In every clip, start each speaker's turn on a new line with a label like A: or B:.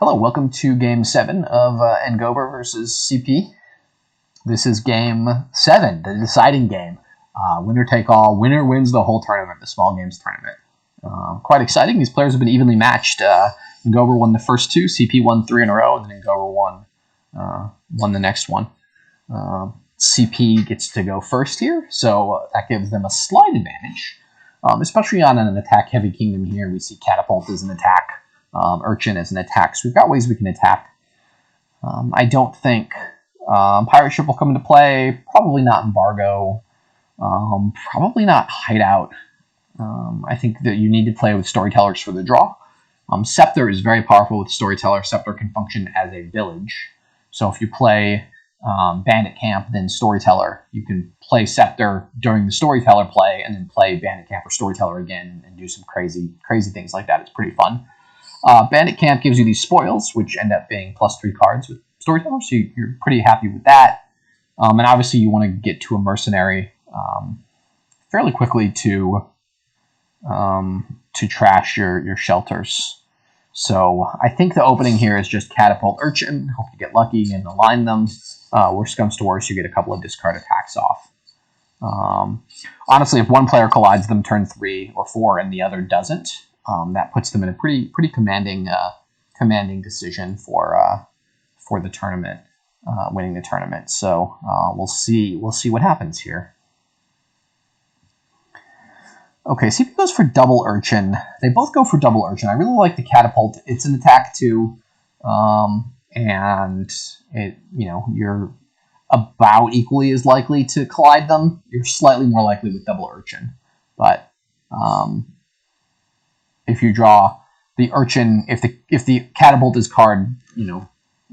A: Hello, welcome to Game 7 of Ngober versus CP. This is Game 7, the deciding game. Winner take all, winner wins the whole tournament, the small games tournament. Quite exciting. These players have been evenly matched. Ngober won the first two, CP won 3 in a row, and then Ngober won the next one. CP gets to go first here, so that gives them a slight advantage, especially on an attack-heavy kingdom here. We see Catapult as an attack. Urchin as an attack. So we've got ways we can attack. I don't think Pirate Ship will come into play. Probably not Embargo. Probably not Hideout. I think that you need to play with Storytellers for the draw. Scepter is very powerful with Storyteller. Scepter can function as a village. So if you play Bandit Camp, then Storyteller, you can play Scepter during the Storyteller play and then play Bandit Camp or Storyteller again and do some crazy things like that. It's pretty fun. Bandit Camp gives you these spoils, which end up being +3 cards with Storyteller, so you're pretty happy with that. And obviously you want to get to a Mercenary fairly quickly to trash your shelters. So I think the opening here is just Catapult Urchin. Hope you get lucky and align them. Worst comes to worst, you get a couple of discard attacks off. Honestly, if one player collides them turn 3 or 4 and the other doesn't, that puts them in a pretty commanding decision for the tournament, winning the tournament. So we'll see what happens here. Okay, CP goes for double Urchin. They both go for double Urchin. I really like the Catapult. It's an attack too, and you're about equally as likely to collide them. You're slightly more likely with double Urchin, but if you draw the Urchin, if the Catapult is card,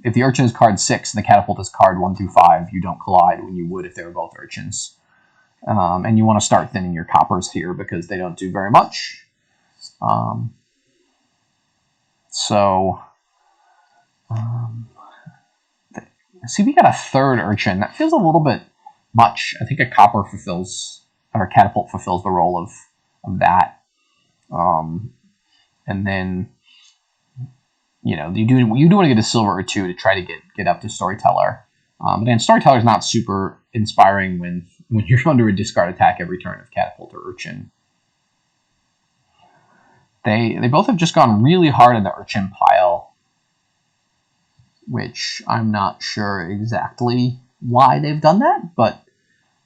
A: if the Urchin is card 6 and the Catapult is card 1 through 5, you don't collide when you would if they were both Urchins. And you want to start thinning your coppers here because they don't do very much. See, we got a third Urchin. That feels a little bit much. I think a copper Catapult fulfills the role of that. And then, you do want to get a silver or two to try to get up to Storyteller. But then Storyteller is not super inspiring when you're under a discard attack every turn of Catapult or Urchin. They both have just gone really hard in the Urchin pile, which I'm not sure exactly why they've done that, but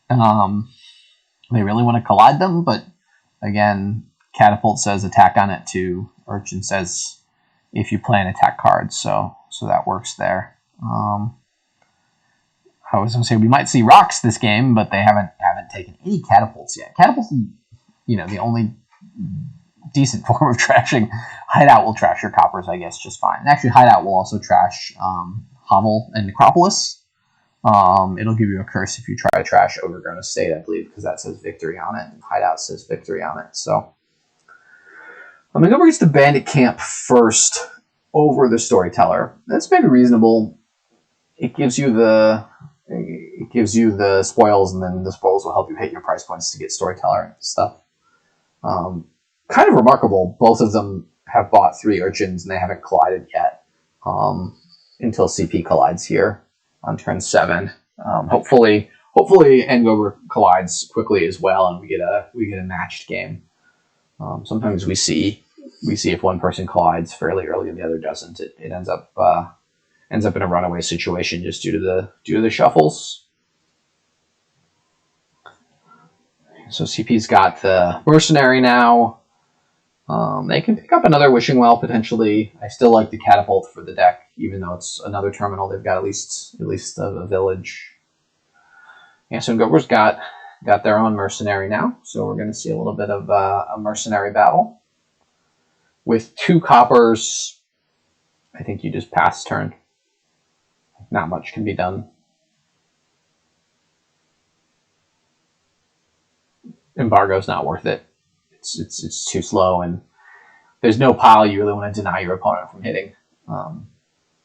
A: they really want to collide them. But again, Catapult says attack on it too. Urchin says if you play an attack card, so that works there. I was going to say we might see rocks this game, but they haven't taken any catapults yet. Catapults, the only decent form of trashing. Hideout will trash your coppers, I guess, just fine. And actually, Hideout will also trash Hovel and Necropolis. It'll give you a curse if you try to trash Overgrown Estate, I believe, because that says victory on it, and Hideout says victory on it. So I'm going to go against the Bandit Camp first over the Storyteller. That's maybe reasonable. It gives you the spoils, and then the spoils will help you hit your price points to get Storyteller and stuff. Kind of remarkable. Both of them have bought 3 Urchins, and they haven't collided yet until CP collides here on turn 7. Hopefully Ngober collides quickly as well, and we get a matched game. Sometimes we see if one person collides fairly early and the other doesn't. It ends up in a runaway situation just due to the shuffles. So CP's got the Mercenary now. They can pick up another Wishing Well potentially. I still like the Catapult for the deck, even though it's another terminal. They've got at least a village. Yeah, so Ngober's got their own Mercenary now. So we're going to see a little bit of a Mercenary battle. With 2 coppers, I think you just pass turn. Not much can be done. Embargo's not worth it. It's too slow, and there's no pile you really want to deny your opponent from hitting.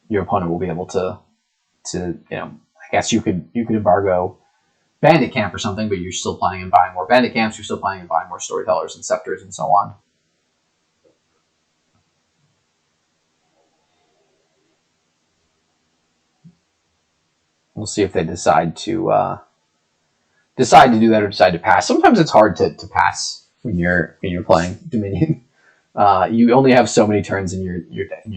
A: Your opponent will be able to I guess you could embargo Bandit Camp or something, but you're still planning on buying more Bandit Camps. You're still planning on buying more Storytellers and Scepters and so on. We'll see if they decide to do that or decide to pass. Sometimes it's hard to pass when you're playing Dominion. You only have so many turns in your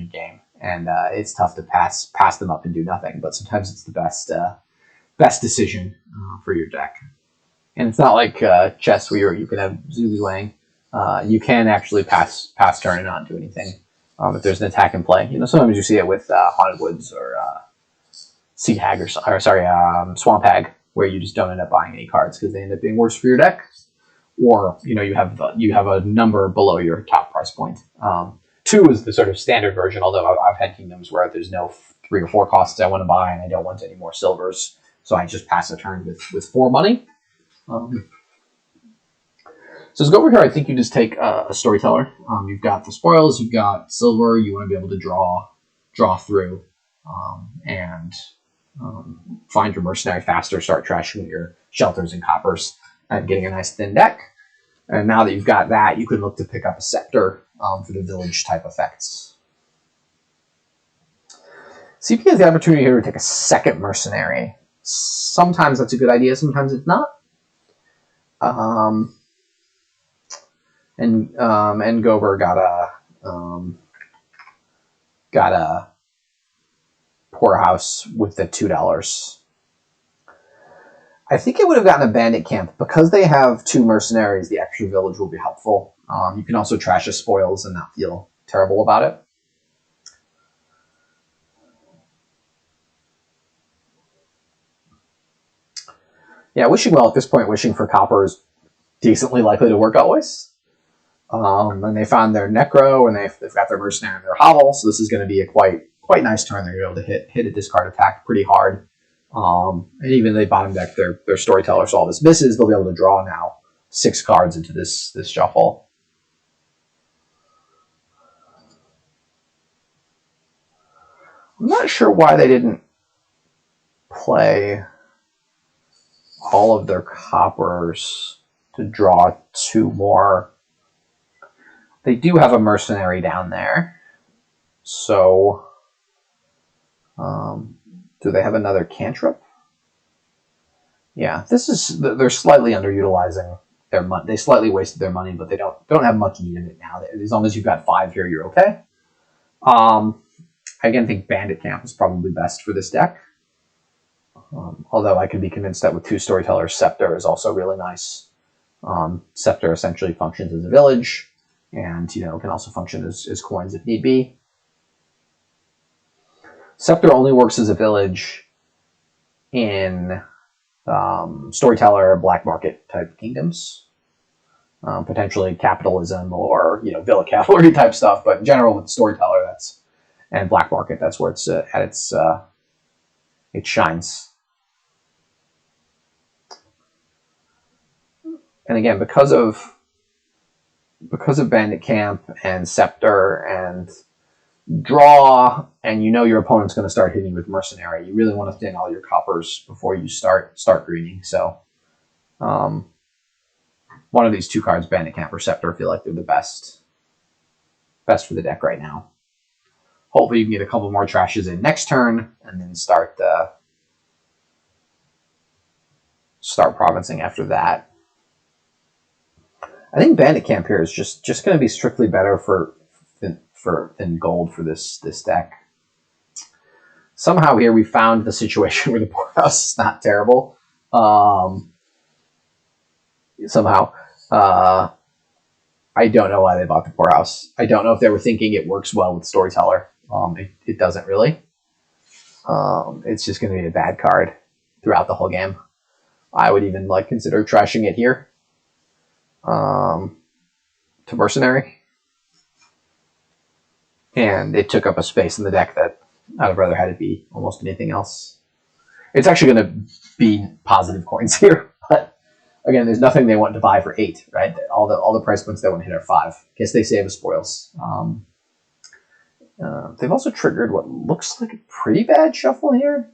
A: game, and it's tough to pass them up and do nothing. But sometimes it's the best decision for your deck. And it's not like chess where you can have Zulu Wang. You can actually pass turn and not do anything if there's an attack in play. Sometimes you see it with Haunted Woods or Sea Hag or Swamp Hag, where you just don't end up buying any cards because they end up being worse for your deck, or you have a number below your top price point. 2 is the sort of standard version, although I've had kingdoms where there's no 3 or 4 costs I want to buy and I don't want any more silvers, so I just pass a turn with 4 money. So let's go over here. I think you just take a storyteller. You've got the spoils, you've got silver. You want to be able to draw through and find your mercenary faster. Start trashing your shelters and coppers and getting a nice thin deck. And now that you've got that, you can look to pick up a scepter for the village type effects. CP has the opportunity here to take a second mercenary. Sometimes that's a good idea. Sometimes it's not. And Ngober got a poorhouse with the $2. I think it would have gotten a bandit camp because they have 2 mercenaries. The extra village will be helpful. You can also trash the spoils and not feel terrible about it. Yeah, wishing well at this point. Wishing for copper is decently likely to work always. And they found their necro, and they've got their mercenary and their hovel, so this is going to be a quite nice turn. They're able to hit a discard attack pretty hard. And even they bottom deck their storyteller, so all this misses, they'll be able to draw now 6 cards into this shuffle. I'm not sure why they didn't play all of their coppers to draw 2 more. They do have a mercenary down there. So, do they have another cantrip? Yeah, they're slightly underutilizing their money. They slightly wasted their money, but they don't have much need in it now. As long as you've got 5 here, you're okay. I again think Bandit Camp is probably best for this deck. Although I could be convinced that with 2 storytellers, Scepter is also really nice. Scepter essentially functions as a village, and can also function as coins if need be. Scepter only works as a village in storyteller, black market type kingdoms, potentially capitalism or villa cavalry type stuff. But in general, with storyteller, and black market, that's where it's at it shines. And again, because of Bandit Camp and Scepter and draw, and your opponent's going to start hitting with mercenary, you really want to thin all your coppers before you start greening. So one of these 2 cards, Bandit Camp or Scepter, feel like they're the best for the deck right now. Hopefully you can get a couple more trashes in next turn and then start provincing after that. I think Bandit Camp here is just going to be strictly better than gold for this deck. Somehow here we found the situation where the poorhouse is not terrible. Somehow. I don't know why they bought the poorhouse. I don't know if they were thinking it works well with storyteller. It doesn't really. It's just going to be a bad card throughout the whole game. I would even consider trashing it here. To mercenary, and it took up a space in the deck that I'd have rather had it be almost anything else. It's actually going to be positive coins here, but again, there's nothing they want to buy for 8, right? All the price points they want to hit are 5. Guess they save a spoils. They've also triggered what looks like a pretty bad shuffle here,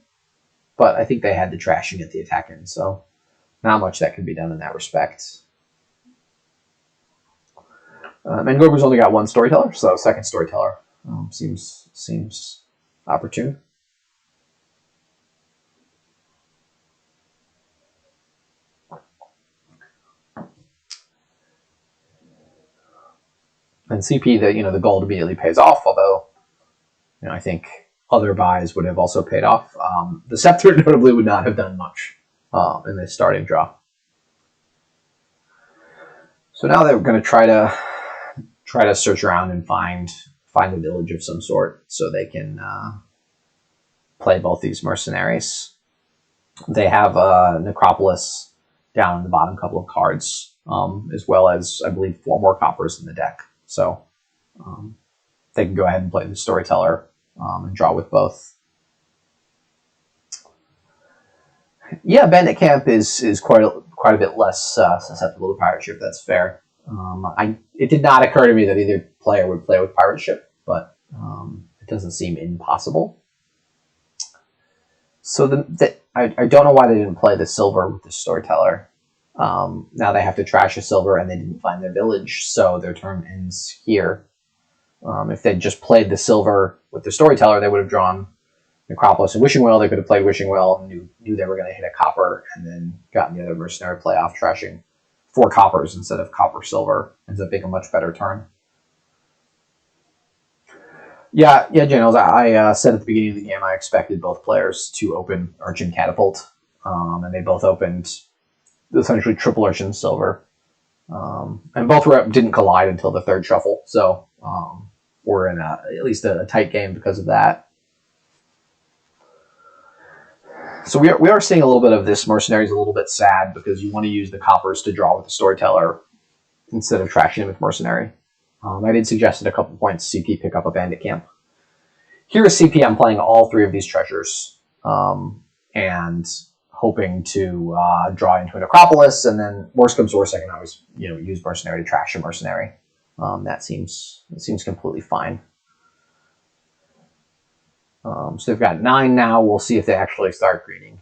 A: but I think they had the trashing at the attack end, so not much that can be done in that respect. And Ngober's only got 1 storyteller, so second storyteller seems opportune. And CP, the gold immediately pays off, although I think other buys would have also paid off. The Scepter notably would not have done much in this starting draw. So now they're going to try to search around and find a village of some sort so they can play both these mercenaries. They have Necropolis down in the bottom couple of cards, as well as, I believe, 4 more coppers in the deck. So they can go ahead and play the Storyteller and draw with both. Yeah, Bandit Camp is quite a bit less susceptible to Pirate Ship. That's fair. It did not occur to me that either player would play with Pirate Ship, but it doesn't seem impossible. So I don't know why they didn't play the silver with the Storyteller. Now they have to trash a silver, and they didn't find their village, so their turn ends here. If they'd just played the silver with the Storyteller, they would have drawn Necropolis and Wishing Well. They could have played Wishing Well and knew they were going to hit a copper, and then gotten the other mercenary playoff, trashing 4 coppers instead of copper silver. Ends up being a much better turn. Yeah, Janos, I said at the beginning of the game I expected both players to open Urchin Catapult, and they both opened essentially triple Urchin silver. And both didn't collide until the 3rd shuffle, so we're in at least a tight game because of that. So we are seeing a little bit of this. Mercenary's a little bit sad because you want to use the coppers to draw with the Storyteller instead of trashing him with Mercenary. I did suggest at a couple points CP pick up a Bandit Camp. Here is CP. I'm playing all 3 of these treasures and hoping to draw into an Necropolis, and then worst comes to worst, I can always use Mercenary to trash a Mercenary. That seems completely fine. So they've got 9 now. We'll see if they actually start greening.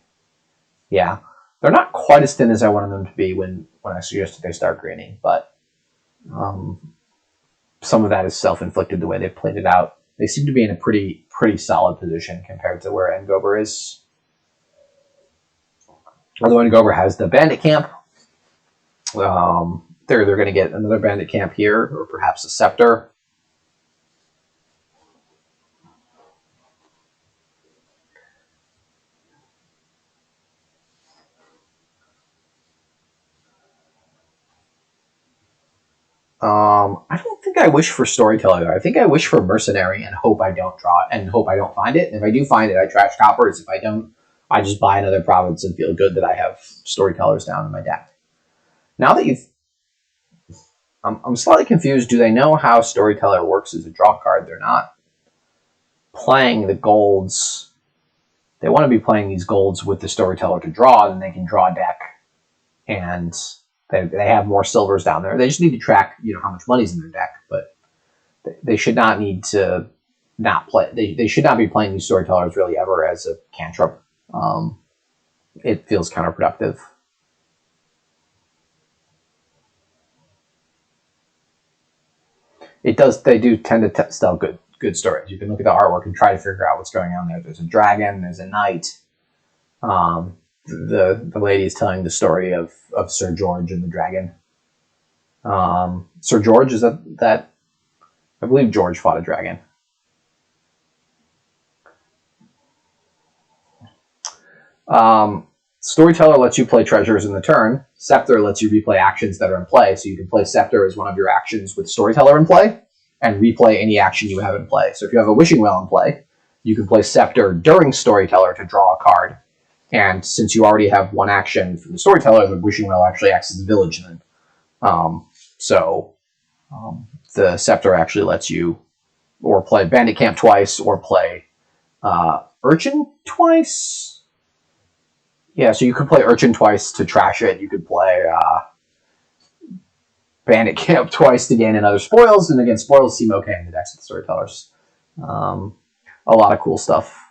A: Yeah, they're not quite as thin as I wanted them to be when I suggested they start greening, but some of that is self-inflicted the way they've played it out. They seem to be in a pretty solid position compared to where Ngober is. Although Ngober has the Bandit Camp, they're going to get another Bandit Camp here, or perhaps a Scepter. I don't think I wish for Storyteller. I think I wish for Mercenary and hope I don't draw it and hope I don't find it. And if I do find it, I trash coppers. If I don't, I just buy another province and feel good that I have Storytellers down in my deck. Now that I'm slightly confused. Do they know how Storyteller works as a draw card? They're not playing the golds. They want to be playing these golds with the Storyteller to draw, then they can draw a deck, and they have more silvers down there. They just need to track, how much money's in their deck, but they should not need to not play. They should not be playing these Storytellers really ever as a cantrip. It feels counterproductive. It does. They do tend to tell good stories. You can look at the artwork and try to figure out what's going on there. There's a dragon. There's a knight. The lady is telling the story of Sir George and the dragon. Sir George, is that? I believe George fought a dragon. Storyteller lets you play treasures in the turn. Scepter lets you replay actions that are in play. So you can play Scepter as one of your actions with Storyteller in play and replay any action you have in play. So if you have a Wishing Well in play, you can play Scepter during Storyteller to draw a card. And since you already have one action from the Storyteller, the Wishing Well actually acts as a village then. The Scepter actually lets you or play Bandit Camp twice or play Urchin twice. Yeah, so you could play Urchin twice to trash it. You could play Bandit Camp twice to gain another spoils, and again, spoils seem okay in the decks of the Storytellers. A lot of cool stuff.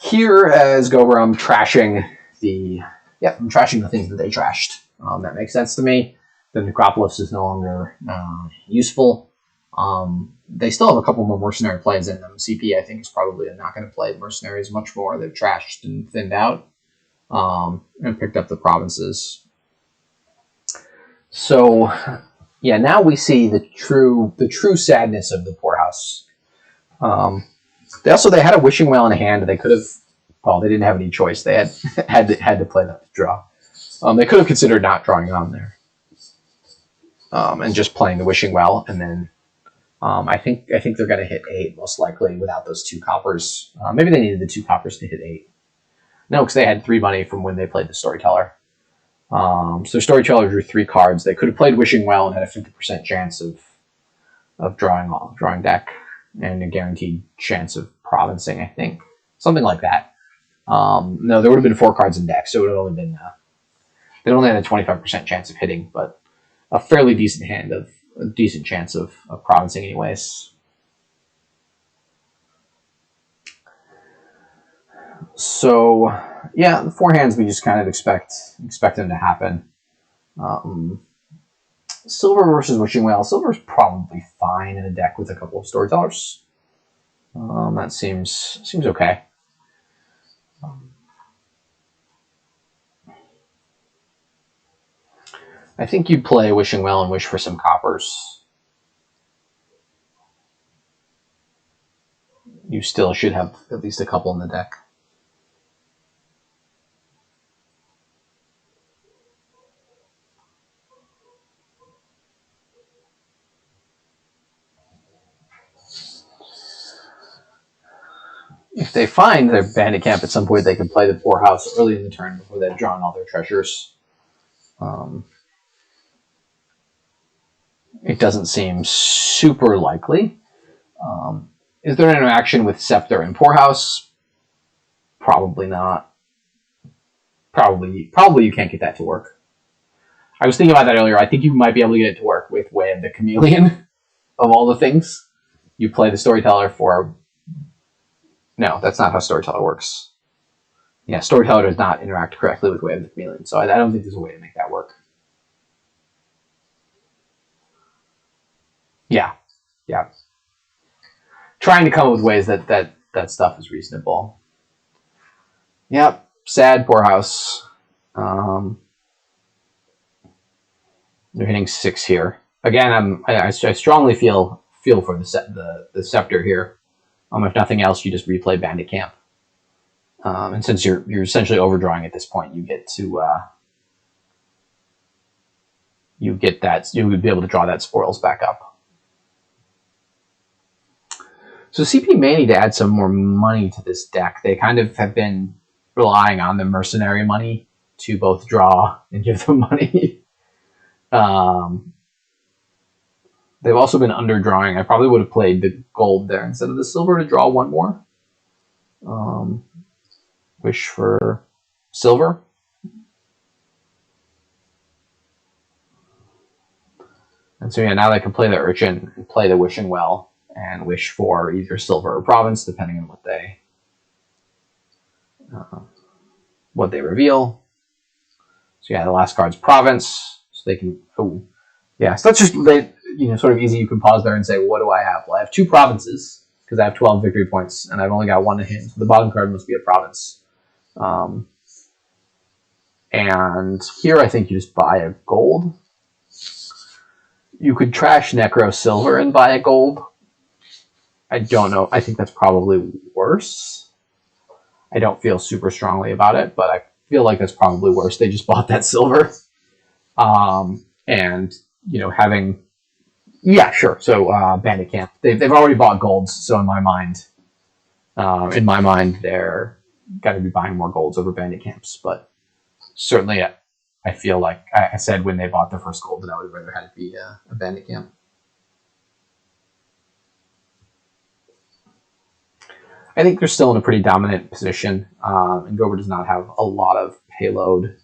A: Here, as Ngober, I'm trashing the things that they trashed. That makes sense to me. The Necropolis is no longer useful. They still have a couple more mercenary plays in them. CP, I think, is probably not going to play mercenaries much more. They've trashed and thinned out and picked up the provinces. So, yeah, now we see the true sadness of the poorhouse. They had a wishing well in hand. They could have. Well, they didn't have any choice. They had to play that to draw. They could have considered not drawing on there, and just playing the wishing well, and then I think they're going to hit 8 most likely without those 2 coppers. Maybe they needed the 2 coppers to hit 8. No, because they had 3 money from when they played the storyteller. So storyteller drew 3 cards. They could have played wishing well and had a 50% chance of drawing deck and a guaranteed chance of provincing. I think something like that. No, there would have been 4 cards in deck, so it would have only been they only had a 25% chance of hitting, but a fairly decent hand of a decent chance of provincing anyways. So yeah, the 4 hands we just kind of expect them to happen. Silver versus wishing well. Silver's probably fine in a deck with a couple of storytellers. That seems okay. I think you play wishing well and wish for some coppers. You still should have at least a couple in the deck. If they find their bandit camp at some point, they can play the poorhouse early in the turn before they've drawn all their treasures. It doesn't seem super likely. Is there an interaction with Scepter and Poorhouse? Probably not. Probably you can't get that to work. I was thinking about that earlier. I think you might be able to get it to work with Way of the Chameleon, of all the things. You play the Storyteller for... No, that's not how Storyteller works. Yeah, Storyteller does not interact correctly with Way of the Chameleon, so I don't think there's a way to make that work. Yeah. Trying to come up with ways that stuff is reasonable. Yep, sad Poorhouse. They're hitting 6 here. Again, I strongly feel for the Scepter here. If nothing else, you just replay Bandit Camp. And since you're essentially overdrawing at this point, you get to you would be able to draw that spoils back up. So CP may need to add some more money to this deck. They kind of have been relying on the mercenary money to both draw and give them money. They've also been underdrawing. I probably would have played the gold there instead of the silver to draw 1 more. Wish for silver. And so yeah, now they can play the Urchin and play the Wishing Well and wish for either silver or province, depending on what they reveal. So yeah, the last card's province, so they can. Oh, yeah. So that's just sort of easy. You can pause there and say, what do I have? Well, I have 2 provinces because I have 12 victory points, and I've only got 1 in hand. So the bottom card must be a province. And here I think you just buy a gold. You could trash Necro Silver and buy a gold. I don't know. I think that's probably worse. I don't feel super strongly about it, but I feel like that's probably worse. They just bought that silver. And, having... Yeah, sure. So Bandit Camp. They've already bought golds, so in my mind, they're got to be buying more golds over Bandit Camps. But certainly I feel like I said when they bought their first gold that I would have rather had it be a Bandit Camp. I think they're still in a pretty dominant position, and Ngober does not have a lot of payload.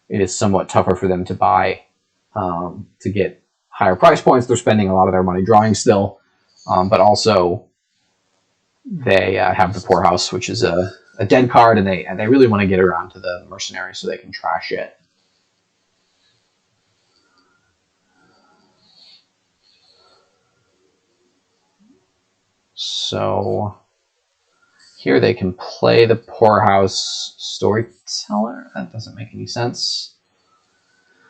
A: It is somewhat tougher for them to buy to get higher price points. They're spending a lot of their money drawing still, but also they have the Poorhouse, which is a dead card, and they really want to get around to the Mercenary so they can trash it. So here they can play the Poorhouse Storyteller. That doesn't make any sense.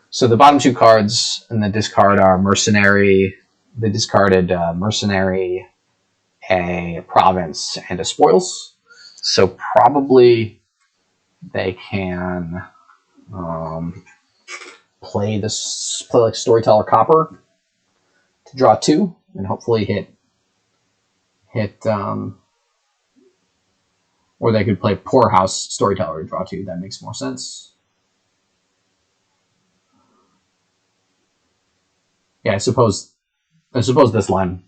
A: So the bottom two cards in the discard are Mercenary. They discarded Mercenary, a Province, and a Spoils. So probably they can play like Storyteller Copper to draw 2 and hopefully hit or they could play Poorhouse Storyteller to draw 2. That makes more sense. Yeah, I suppose this line,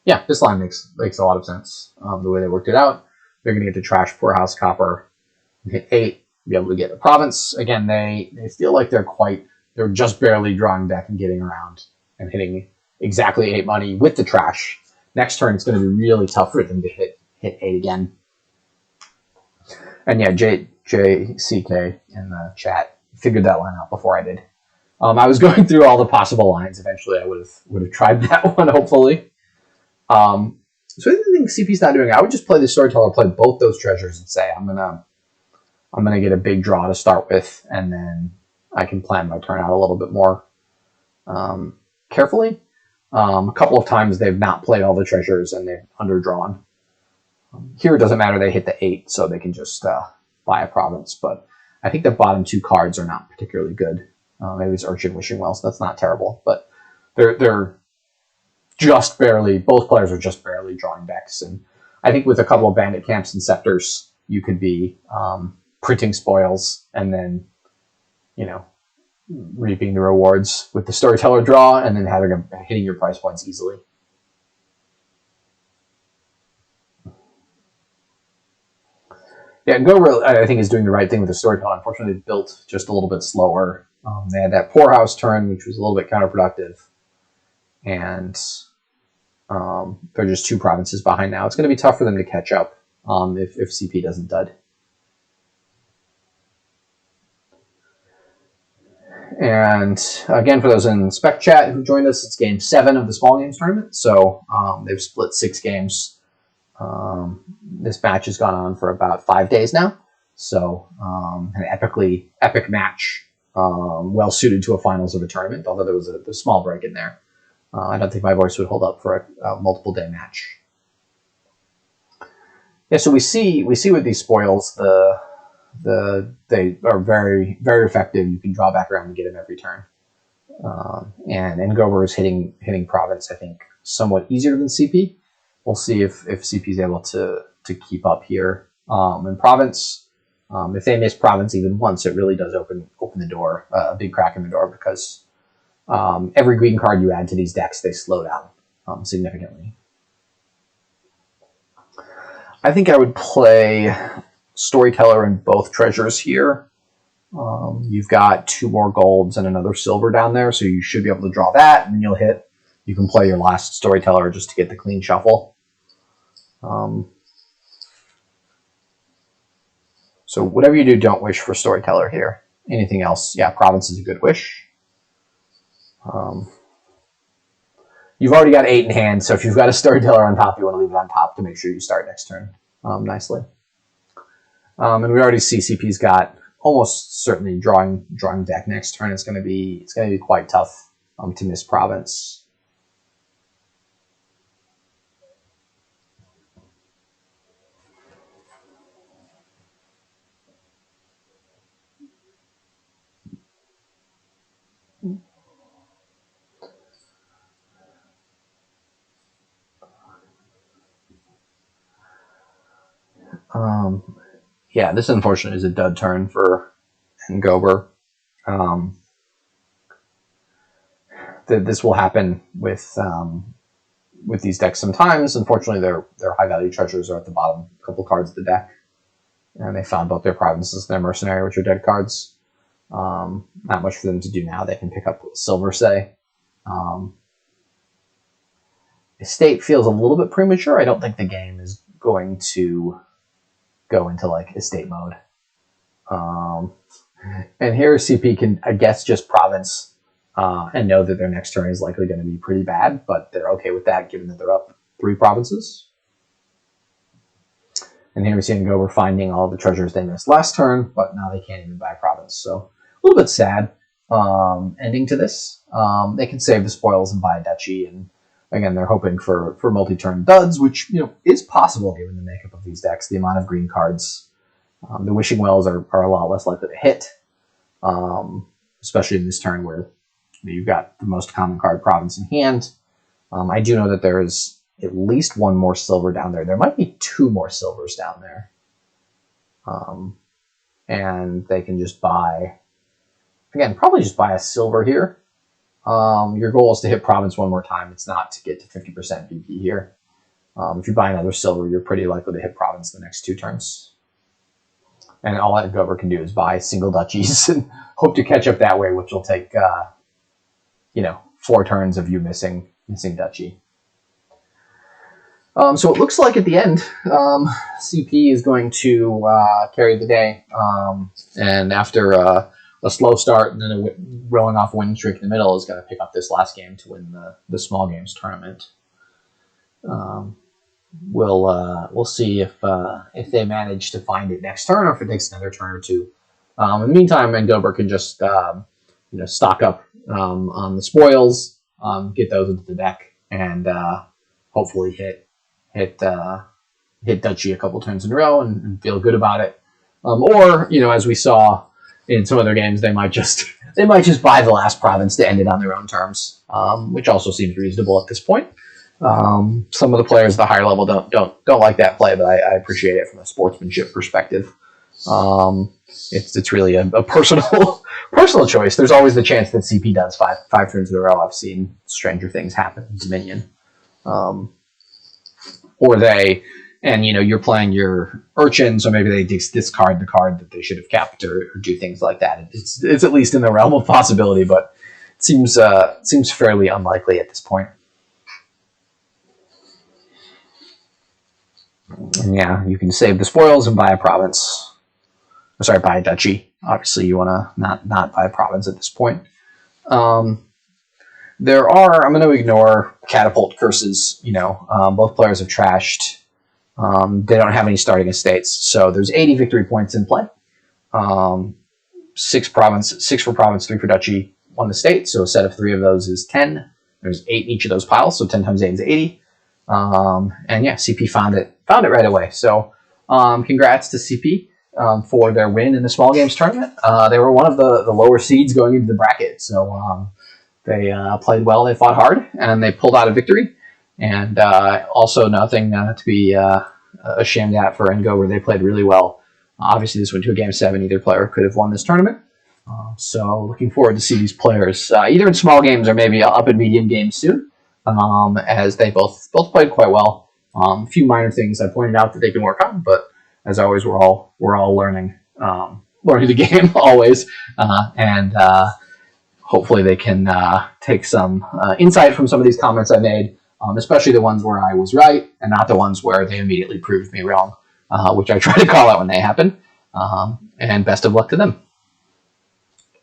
A: this line makes a lot of sense. The way they worked it out, they're going to get to trash Poorhouse Copper, and hit 8, be able to get a Province. Again, they feel like they're just barely drawing deck and getting around and hitting exactly 8 money with the trash. Next turn, it's going to be really tough for them to hit 8 again. And yeah, JCK in the chat figured that line out before I did. I was going through all the possible lines. Eventually, I would have tried that one, hopefully. So I think CP's not doing it. I would just play the Storyteller, play both those treasures, and say I'm gonna get a big draw to start with, and then I can plan my turn out a little bit more carefully. A couple of times they've not played all the treasures and they've underdrawn. Here it doesn't matter. They hit the 8, so they can just buy a Province. But I think the bottom 2 cards are not particularly good. Maybe it's Urchin Wishing Well, so that's not terrible. But they're just barely, both players are just barely drawing decks. And I think with a couple of Bandit Camps and Scepters, you could be printing spoils and then, reaping the rewards with the Storyteller draw and then hitting your price points easily. Yeah, Ngober, I think, is doing the right thing with the Storyteller. Unfortunately, they built just a little bit slower. They had that Poorhouse turn, which was a little bit counterproductive. And they're just 2 provinces behind now. It's going to be tough for them to catch up if CP doesn't dud. And again, for those in Spec Chat who joined us, it's game 7 of the Small Games tournament. So they've split 6 games. This match has gone on for about 5 days now. So an epic match, well suited to a finals of a tournament, although there was a small break in there. I don't think my voice would hold up for a multiple day match. Yeah, so we see with these spoils, they are very, very effective. You can draw back around and get them every turn. And Ngober is hitting Province, I think, somewhat easier than CP. We'll see if CP is able to keep up here. And Province, if they miss Province even once, it really does open the door, a big crack in the door, because every green card you add to these decks, they slow down significantly. I think I would play Storyteller and both treasures here. You've got 2 more golds and another silver down there, so you should be able to draw that, and you can play your last Storyteller just to get the clean shuffle. So whatever you do, don't wish for Storyteller here. Anything else, yeah, Province is a good wish. You've already got 8 in hand, so if you've got a Storyteller on top, you want to leave it on top to make sure you start next turn nicely. And we already see CP's got almost certainly drawing deck next turn. It's going to be quite tough to miss Province. Yeah, this unfortunately is a dud turn for Ngober. This will happen with these decks sometimes. Unfortunately, their high value treasures are at the bottom couple cards of the deck, and they found both their Provinces and their Mercenary, which are dead cards. Not much for them to do now. They can pick up silver, say. Estate feels a little bit premature. I don't think the game is going to go into like estate mode. And here CP can, I guess, just Province and know that their next turn is likely going to be pretty bad, but they're okay with that given that they're up 3 provinces. And here we see Ngober finding all the treasures they missed last turn, but now they can't even buy a province. So a little bit sad ending to this. They can save the spoils and buy a duchy, and again, they're hoping for multi-turn duds, which is possible given the makeup of these decks, the amount of green cards. The Wishing Wells are a lot less likely to hit, especially in this turn where you've got the most common card, Province, in hand. I do know that there is at least one more silver down there. There might be 2 more silvers down there. And they can just buy, again, probably just buy a silver here. Your goal is to hit Province one more time. It's not to get to 50% BP here. If you buy another silver, you're pretty likely to hit Province the next 2 turns. And all that Ngober can do is buy single duchies and hope to catch up that way, which will take, 4 turns of you missing duchy. So it looks like at the end, CP is going to carry the day. And after a slow start and then a rolling off win streak in the middle, is going to pick up this last game to win the small games tournament. We'll see if they manage to find it next turn, or if it takes another turn or 2. In the meantime, Ngober can just stock up on the spoils, get those into the deck, and hopefully hit duchy a couple turns in a row and feel good about it. Or as we saw in some other games, they might just buy the last province to end it on their own terms, which also seems reasonable at this point. Some of the players at the higher level don't like that play, but I appreciate it from a sportsmanship perspective. It's really a personal choice. There's always the chance that CP does five turns in a row. I've seen stranger things happen in Dominion. Or you're playing your Urchin, so maybe they discard the card that they should have kept, or do things like that. It's at least in the realm of possibility, but it seems fairly unlikely at this point. And yeah, you can save the spoils and buy a province. Buy a duchy. Obviously, you want to not buy a province at this point. I'm going to ignore catapult curses. Both players have trashed. They don't have any starting estates, so there's 80 victory points in play. 6 for province, 3 for duchy, 1 estate. So a set of 3 of those is 10. There's 8 in each of those piles, so 10 times 8 is 80. And yeah, CP found it right away. So congrats to CP for their win in the small games tournament. They were one of the lower seeds going into the bracket, so they played well, they fought hard, and they pulled out a victory. And also nothing to be ashamed at for Ngober. They played really well. Obviously, this went to a Game 7. Either player could have won this tournament. So looking forward to see these players either in small games or maybe up in medium games soon, as they both played quite well. A few minor things I pointed out that they can work on, but as always, we're all learning the game always, and hopefully they can take some insight from some of these comments I made. Especially the ones where I was right and not the ones where they immediately proved me wrong, which I try to call out when they happen. And best of luck to them.